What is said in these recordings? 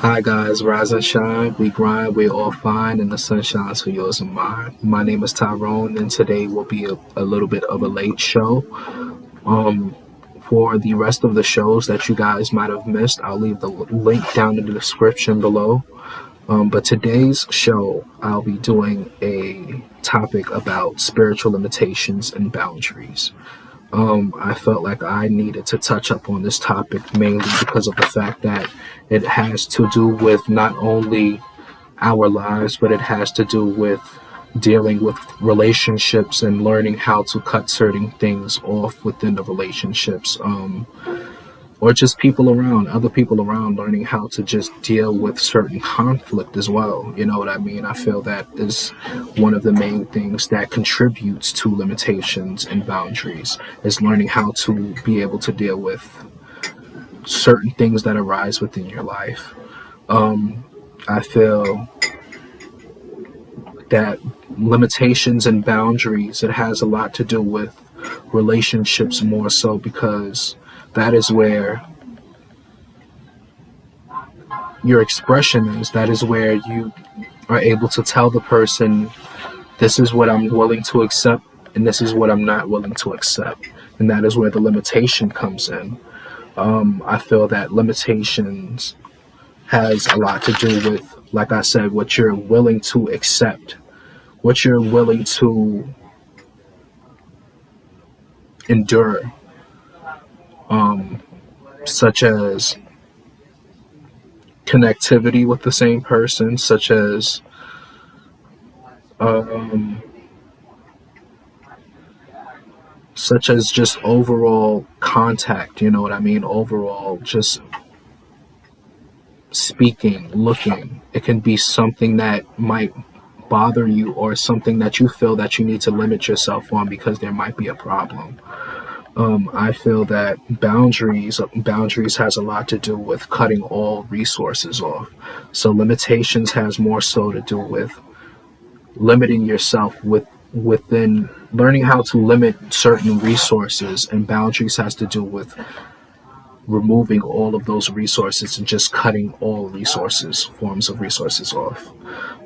Hi guys, rise and shine. We grind, we all fine, and the sun shines for yours and mine. My name is Tyrone, and today will be a little bit of a late show. Um, for the rest of the shows that you guys might have missed, I'll leave the link down in the description below. But today's show, I'll be doing a topic about spiritual limitations and boundaries. I felt like I needed to touch up on this topic mainly because of the fact that it has to do with not only our lives, but it has to do with dealing with relationships and learning how to cut certain things off within the relationships. Or just people around, other people around, learning how to just deal with certain conflict as well. You know what I mean? I feel that is one of the main things that contributes to limitations and boundaries, is learning how to be able to deal with certain things that arise within your life. I feel that limitations and boundaries, it has a lot to do with relationships more so, because that is where your expression is. That is where you are able to tell the person, this is what I'm willing to accept, and this is what I'm not willing to accept. And that is where the limitation comes in. I feel that limitations has a lot to do with, like I said, what you're willing to accept, what you're willing to endure, such as connectivity with the same person, um, such as just overall contact. You know what I mean? Overall, just speaking, looking. It can be something that might bother you, or something that you feel that you need to limit yourself on because there might be a problem. I feel that boundaries has a lot to do with cutting all resources off. So limitations has more so to do with limiting yourself within learning how to limit certain resources, and boundaries has to do with removing all of those resources and just cutting all forms of resources off.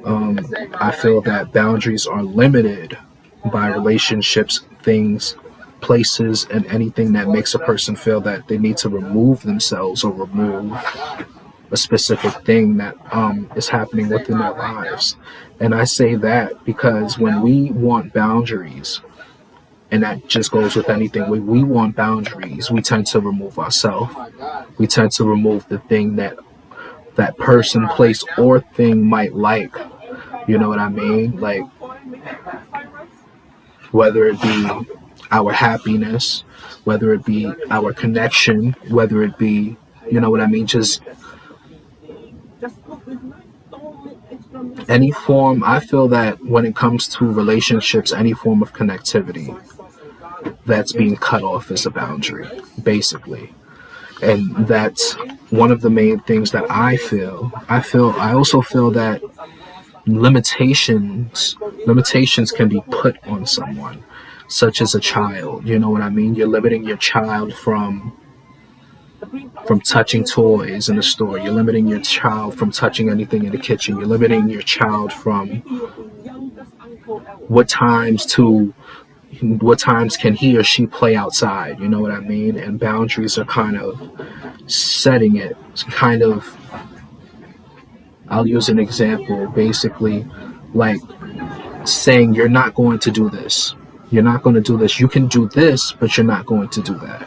I feel that boundaries are limited by relationships, things, places, and anything that makes a person feel that they need to remove themselves or remove a specific thing that is happening within their lives. And I say that because when we want boundaries, and that just goes with anything, when we want boundaries, we tend to remove ourselves. We tend to remove the thing that that person, place, or thing might like. You know what I mean? Like, whether it be our happiness, whether it be our connection, whether it be, you know what I mean, just any form. I feel that when it comes to relationships, any form of connectivity that's being cut off is a boundary, basically. And that's one of the main things that I also feel that limitations can be put on someone, such as a child. You know what I mean? You're limiting your child from touching toys in the store. You're limiting your child from touching anything in the kitchen. You're limiting your child from what times to what times can he or she play outside. You know what I mean? And boundaries are kind of setting it. It's kind of, I'll use an example, basically like saying, you're not going to do this. You're not going to do this. You can do this, but you're not going to do that.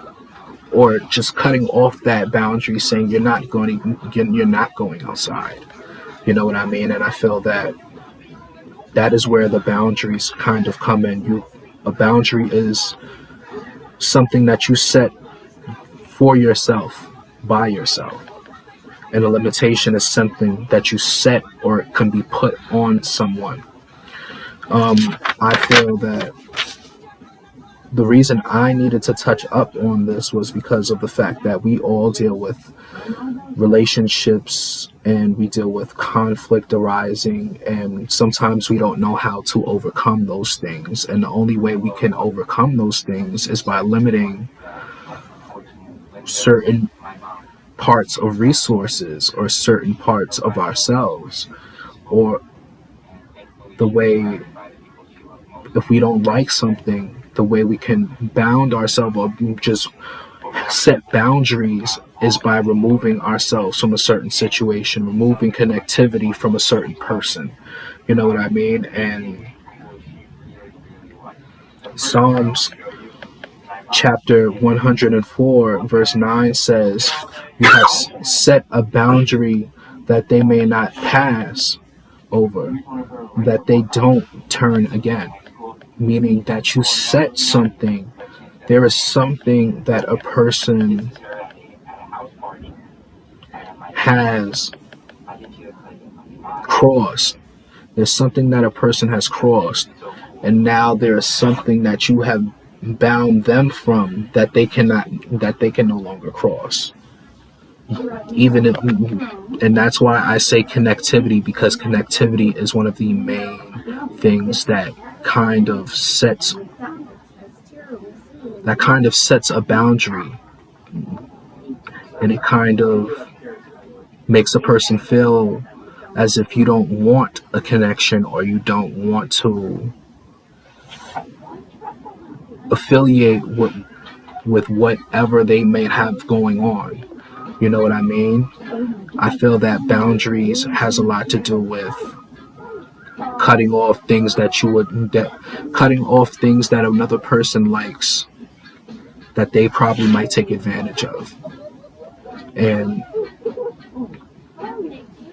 Or just cutting off that boundary, saying you're not going outside. You know what I mean? And I feel that that is where the boundaries kind of come in. A boundary is something that you set for yourself, by yourself. And a limitation is something that you set or it can be put on someone. I feel that the reason I needed to touch up on this was because of the fact that we all deal with relationships, and we deal with conflict arising, and sometimes we don't know how to overcome those things. And the only way we can overcome those things is by limiting certain parts of resources or certain parts of ourselves, or the way, if we don't like something, the way we can bound ourselves or just set boundaries is by removing ourselves from a certain situation, removing connectivity from a certain person. You know what I mean? And Psalms chapter 104, verse 9 says, "You have set a boundary that they may not pass over, that they don't turn again." Meaning that you set something, there is something that a person has crossed. There's something that a person has crossed, and now there is something that you have bound them from that they cannot, that they can no longer cross. Even if, and that's why I say connectivity, because connectivity is one of the main things that kind of sets a boundary, and it kind of makes a person feel as if you don't want a connection, or you don't want to affiliate with whatever they may have going on. You know what I mean? I feel that boundaries has a lot to do with cutting off things that cutting off things that another person likes, that they probably might take advantage of. And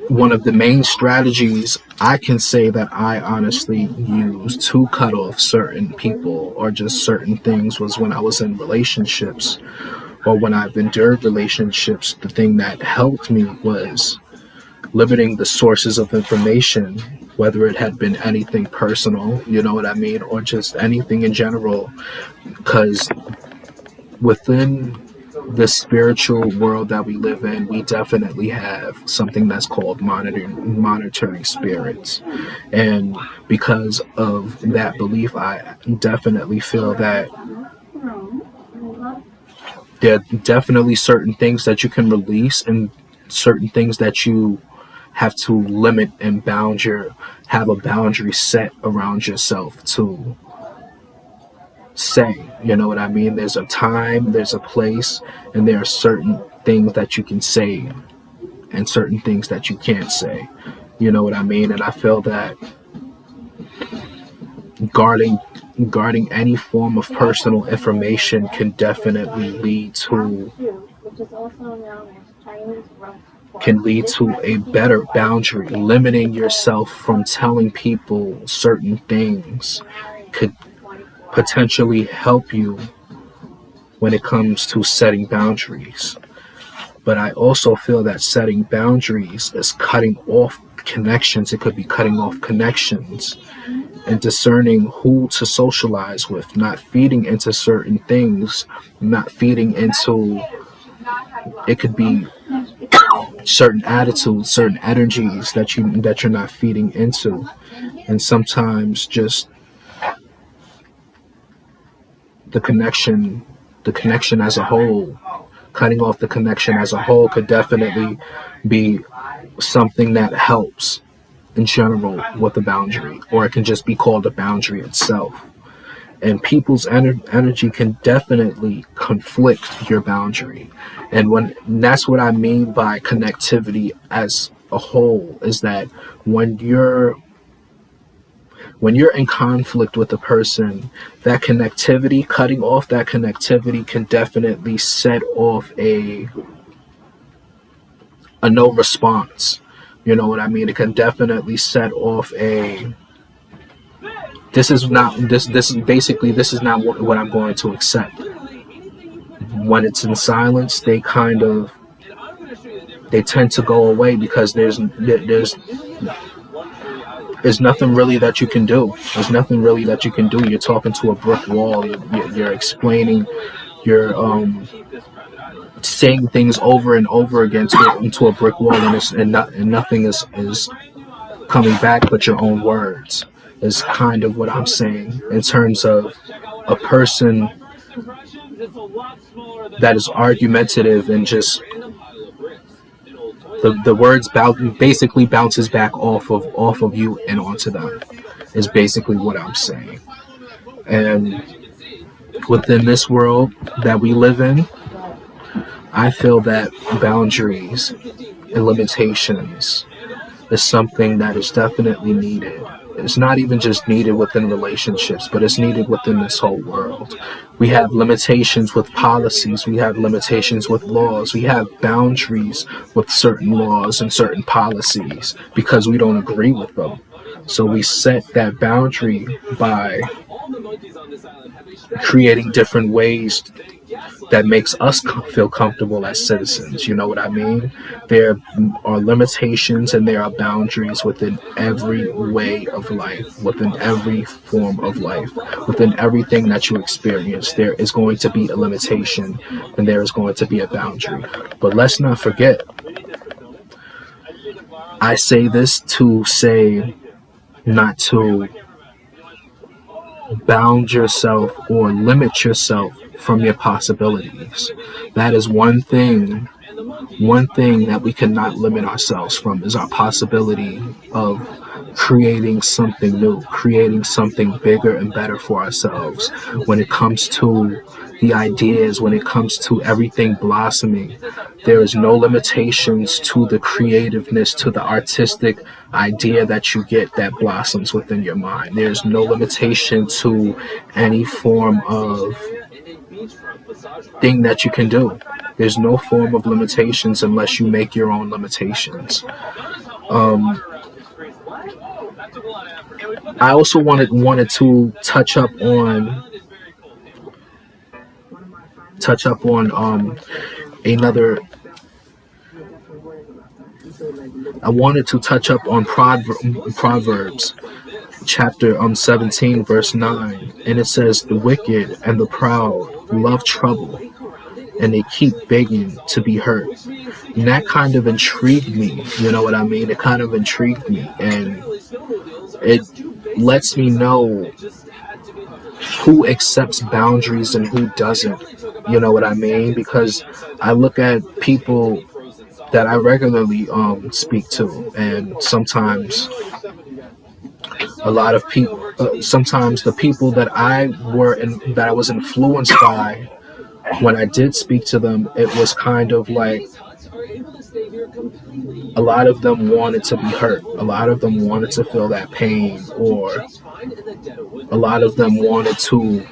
one of the main strategies I can say that I honestly use to cut off certain people or just certain things was when I was in relationships, or when I've endured relationships. The thing that helped me was limiting the sources of information, whether it had been anything personal, you know what I mean, or just anything in general. Because within the spiritual world that we live in, we definitely have something that's called monitoring spirits. And because of that belief, I definitely feel that there are definitely certain things that you can release, and certain things that you have to limit and have a boundary set around yourself to say. You know what I mean? There's a time, there's a place, and there are certain things that you can say and certain things that you can't say. You know what I mean? And I feel that guarding any form of personal information can definitely lead to a better boundary. Limiting yourself from telling people certain things could potentially help you when it comes to setting boundaries. But I also feel that setting boundaries is cutting off connections. It could be cutting off connections and discerning who to socialize with, not feeding into certain things, not feeding into, it could be certain attitudes, certain energies that you're not feeding into. And sometimes just the connection as a whole, cutting off the connection as a whole could definitely be something that helps in general with a boundary, or it can just be called a boundary itself. And people's energy can definitely conflict your boundary. And that's what I mean by connectivity as a whole, is that when you're in conflict with a person, that connectivity, cutting off that connectivity can definitely set off a no response. You know what I mean? It can definitely set off a, this is not what I'm going to accept. When it's in silence, they tend to go away, because there's nothing really that you can do. There's nothing really that you can do. You're talking to a brick wall. You're explaining. You're saying things over and over again to a brick wall, and nothing is coming back but your own words. Is kind of what I'm saying in terms of a person that is argumentative and just The words basically bounces back off of you and onto them is basically what I'm saying. And within this world that we live in, I feel that boundaries and limitations is something that is definitely needed. It's not even just needed within relationships, but it's needed within this whole world. We have limitations with policies, we have limitations with laws, we have boundaries with certain laws and certain policies because we don't agree with them. So we set that boundary by creating different ways that makes us feel comfortable as citizens. You know what I mean? There are limitations and there are boundaries within every way of life, within every form of life, within everything that you experience. There is going to be a limitation and there is going to be a boundary. But let's not forget, I say this to say not to bound yourself or limit yourself from your possibilities. That is one thing that we cannot limit ourselves from is our possibility of creating something new, creating something bigger and better for ourselves. When it comes to the ideas, when it comes to everything blossoming, there is no limitations to the creativeness, to the artistic idea that you get that blossoms within your mind. There's no limitation to any form of thing that you can do. There's no form of limitations unless you make your own limitations. I also wanted to touch up on another. I wanted to touch up on Proverbs chapter 17 verse 9, and it says the wicked and the proud love trouble and they keep begging to be hurt. And that kind of intrigued me, you know what I mean? It kind of intrigued me, and it lets me know who accepts boundaries and who doesn't, you know what I mean? Because I look at people that I regularly speak to, and sometimes a lot of people, sometimes the people that that I was influenced by when I did speak to them, it was kind of like a lot of them wanted to be hurt. A lot of them wanted to feel that pain, or a lot of them wanted to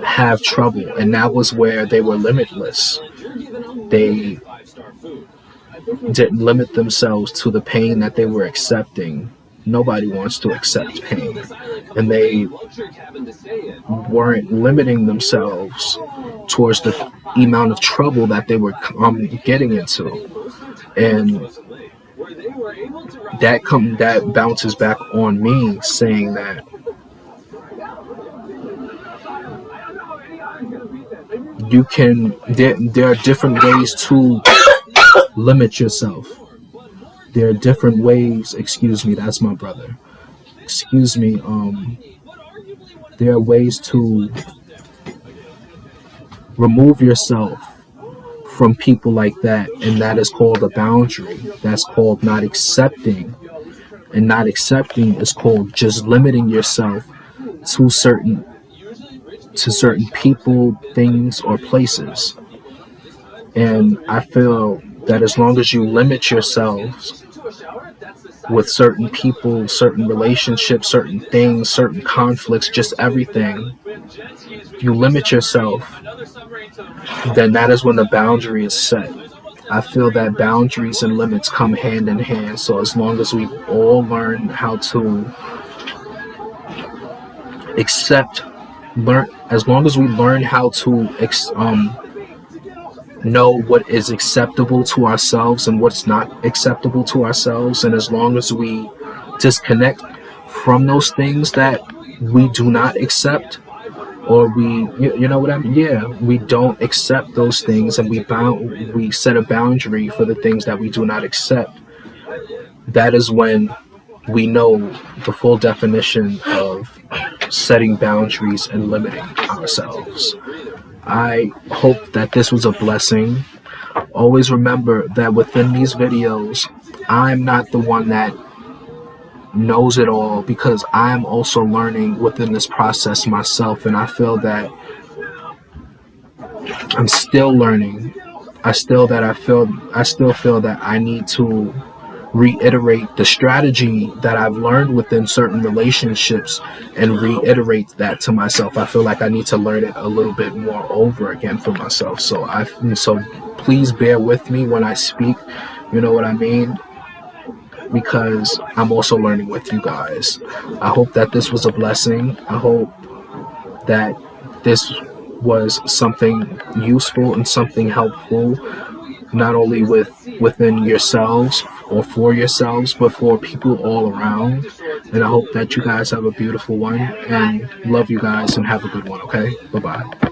have trouble, and that was where they were limitless. They didn't limit themselves to the pain that they were accepting. Nobody wants to accept pain, and they weren't limiting themselves towards the amount of trouble that they were getting into, and that bounces back on me, saying that you can. There are different ways to limit yourself. There are different ways. Excuse me, that's my brother. Excuse me. There are ways to remove yourself from people like that, and that is called a boundary. That's called not accepting, and not accepting is called just limiting yourself to certain people, things, or places. And I feel that as long as you limit yourselves with certain people, certain relationships, certain things, certain conflicts, just everything, you limit yourself, then that is when the boundary is set. I feel that boundaries and limits come hand in hand. So as long as we all learn how to as long as we learn how to know what is acceptable to ourselves and what's not acceptable to ourselves, and as long as we disconnect from those things that we do not accept, or you know what I mean? Yeah, we don't accept those things, and we set a boundary for the things that we do not accept. That is when we know the full definition of setting boundaries and limiting ourselves. I hope that this was a blessing. Always remember that within these videos, I'm not the one that knows it all, because I'm also learning within this process myself, and I feel that I'm still learning. I still feel that I need to reiterate the strategy that I've learned within certain relationships and reiterate that to myself. I feel like I need to learn it a little bit more over again for myself. So please bear with me when I speak. You know what I mean? Because I'm also learning with you guys. I hope that this was a blessing. I hope that this was something useful and something helpful, not only within yourselves or for yourselves, but for people all around. And I hope that you guys have a beautiful one, and love you guys, and have a good one. Okay, bye bye.